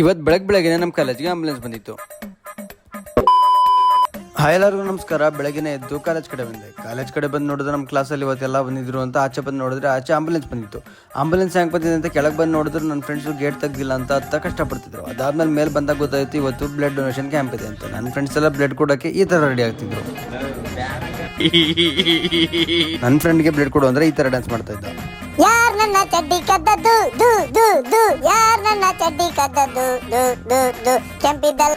ಇವತ್ತು ಬೆಳಗ್ಗೆ ನಮ್ಮ ಕಾಲೇಜ್ಗೆ ಆಂಬುಲೆನ್ಸ್ ಬಂದಿತ್ತು. ಹಾಯ್ ಎಲ್ಲರಿಗೂ ನಮಸ್ಕಾರ. ಬೆಳಗ್ಗೆನೇ ಎದ್ದು ಕಾಲೇಜ್ ಕಡೆ ಬಂದೆ. ಕಾಲೇಜ್ ಕಡೆ ಬಂದು ನೋಡಿದ್ರೆ ನಮ್ಮ ಕ್ಲಾಸಲ್ಲಿ ಇವತ್ತೆಲ್ಲ ಬಂದಿದ್ರು ಅಂತ ಆಚೆ ಬಂದು ನೋಡಿದ್ರೆ ಆಚೆ ಆಂಬುಲೆನ್ಸ್ ಬಂದಿತ್ತು. ಆಂಬುಲೆನ್ಸ್ ಹೆಂಗೆ ಬಂದಿದೆ ಅಂತ ಕೆಳಗೆ ಬಂದು ನೋಡಿದ್ರೆ ನನ್ನ ಫ್ರೆಂಡ್ಸು ಗೇಟ್ ತೆಗ್ದಿಲ್ಲ ಅಂತ ಕಷ್ಟಪಡ್ತಿದ್ರು. ಅದಾದ್ಮೇಲೆ ಮೇಲೆ ಬಂದಾಗ ಗೊತ್ತಾಯ್ತು ಇವತ್ತು ಬ್ಲಡ್ ಡೊನೇಷನ್ ಕ್ಯಾಂಪ್ ಇದೆ ಅಂತ. ನನ್ನ ಫ್ರೆಂಡ್ಸ್ ಎಲ್ಲ ಬ್ಲಡ್ ಕೊಡೋಕ್ಕೆ ಈ ಥರ ರೆಡಿ ಆಗ್ತಿದ್ರು. ನನ್ನ ಫ್ರೆಂಡ್ಗೆ ಬ್ಲಡ್ ಕೊಡು ಅಂದರೆ ಈ ಥರ ಡ್ಯಾನ್ಸ್ ಮಾಡ್ತಾ ಇದ್ದ. ಯಾರ್ ನನ್ನ ಚಡ್ಡಿ ಕದ್ದದ್ದು ದು ದು ದು, ಯಾರ್ ನನ್ನ ಚಡ್ಡಿ ಕದ್ದದ್ದು ದು ದು ದು, ಕೆಂಪಿದ್ದಲ್.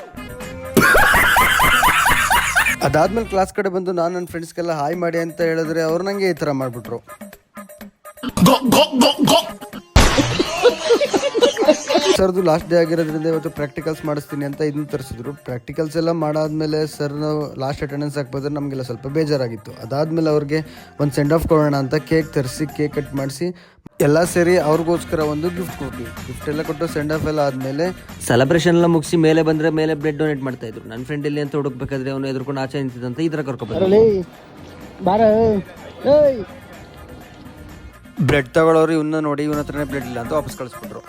ಅದಾದ್ಮೇಲೆ ಕ್ಲಾಸ್ ಕಡೆ ಬಂದು ನಾನು ನನ್ನ ಫ್ರೆಂಡ್ಸ್ಗೆಲ್ಲ ಹಾಯ್ ಮಾಡಿ ಅಂತ ಹೇಳಿದ್ರೆ ಅವ್ರು ನಂಗೆ ಈ ಥರ ಮಾಡಿಬಿಟ್ರು. ಸರ್ದು ಲಾಸ್ಟ್ ಡೇ ಆಗಿರೋದ್ರಿಂದ ಇವತ್ತು ಪ್ರಾಕ್ಟಿಕಲ್ಸ್ ಮಾಡಿಸ್ತೀನಿ ಅಂತ ಇದನ್ನ ತರಿಸಿದ್ರು. ಪ್ರಾಕ್ಟಿಕಲ್ಸ್ ಎಲ್ಲ ಮಾಡಾದ್ಮೇಲೆ ಸರ್ ನಾವು ಲಾಸ್ಟ್ ಅಟೆಂಡೆನ್ಸ್ ಹಾಕ್ಬೋದ್ರೆ ನಮಗೆಲ್ಲ ಸ್ವಲ್ಪ ಬೇಜಾರಾಗಿತ್ತು. ಅದಾದ್ಮೇಲೆ ಅವ್ರಿಗೆ ಒಂದು ಸೆಂಡ್ ಆಫ್ ಕೊಡೋಣ ಅಂತ ಕೇಕ್ ತರಿಸಿ ಕೇಕ್ ಕಟ್ ಮಾಡಿಸಿ ಎಲ್ಲ ಸೇರಿ ಅವ್ರಿಗೋಸ್ಕರ ಒಂದು ಗಿಫ್ಟ್ ಕೊಟ್ವಿ. ಗಿಫ್ಟ್ ಎಲ್ಲ ಕೊಟ್ಟು ಸೆಂಡ್ ಆಫ್ ಎಲ್ಲ ಆದಮೇಲೆ ಸೆಲೆಬ್ರೇಷನ್ ಎಲ್ಲ ಮುಗಿಸಿ ಮೇಲೆ ಬಂದರೆ ಮೇಲೆ ಬ್ಲಡ್ ಡೊನೇಟ್ ಮಾಡ್ತಾ ಇದ್ರು. ನನ್ನ ಫ್ರೆಂಡ್ ಇಲ್ಲಿ ಅಂತ ಹುಡುಕ್ಬೇಕಾದ್ರೆ ಅವನು ಎದುರ್ಕೊಂಡು ಆಚೆ ನಿಂತಿದ್ದಂತ ಈ ಥರ ಕರ್ಕೊಬಂದ್ರು. ಬ್ಲಡ್ ತಗೊಳ್ಳೋರು ಇವನ್ನ ನೋಡಿ ಇವನ ಹತ್ರನೇ ಬ್ಲಡ್ ಇಲ್ಲ ಅಂತ ವಾಪಸ್ ಕಳಿಸ್ಬಿಟ್ರು.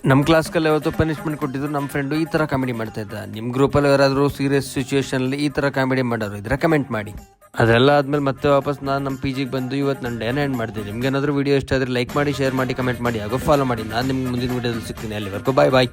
ನಮ್ಮ ಕ್ಲಾಸ್ಗೆಲ್ಲ ಇವತ್ತು ಪನಿಷ್ಮೆಂಟ್ ಕೊಟ್ಟಿದ್ರು. ನಮ್ಮ ಫ್ರೆಂಡು ಈ ಥರ ಕಾಮಿಡಿ ಮಾಡ್ತಾ ಇದ್ದ. ನಿಮ್ಮ ಗ್ರೂಪಲ್ಲಿ ಯಾರಾದರೂ ಸೀರಿಯಸ್ ಸಿಚುವೇಶನಲ್ಲಿ ಈ ಥರ ಕಾಮಿಡಿ ಮಾಡೋರು ಇದ್ರೆ ಕಮೆಂಟ್ ಮಾಡಿ. ಅದೆಲ್ಲ ಆದಮೇಲೆ ಮತ್ತೆ ವಾಪಸ್ ನಾನು ನಮ್ಮ PGಗೆ ಬಂದು ಇವತ್ತು ನನ್ನ ಡೇನ ಎಂಡ್ ಮಾಡ್ತೀನಿ. ನಿಮ್ಗೆ ಏನಾದರೂ ವೀಡಿಯೋ ಇಷ್ಟ ಆದರೆ ಲೈಕ್ ಮಾಡಿ, ಶೇರ್ ಮಾಡಿ, ಕಮೆಂಟ್ ಮಾಡಿ, ಹಾಗೂ ಫಾಲೋ ಮಾಡಿ. ನಾನು ನಿಮ್ಗೆ ಮುಂದಿನ ವೀಡಿಯೋದಲ್ಲಿ ಸಿಗ್ತೀನಿ. ಅಲ್ಲಿವರೆಗೂ ಬಾಯ್ ಬಾಯ್.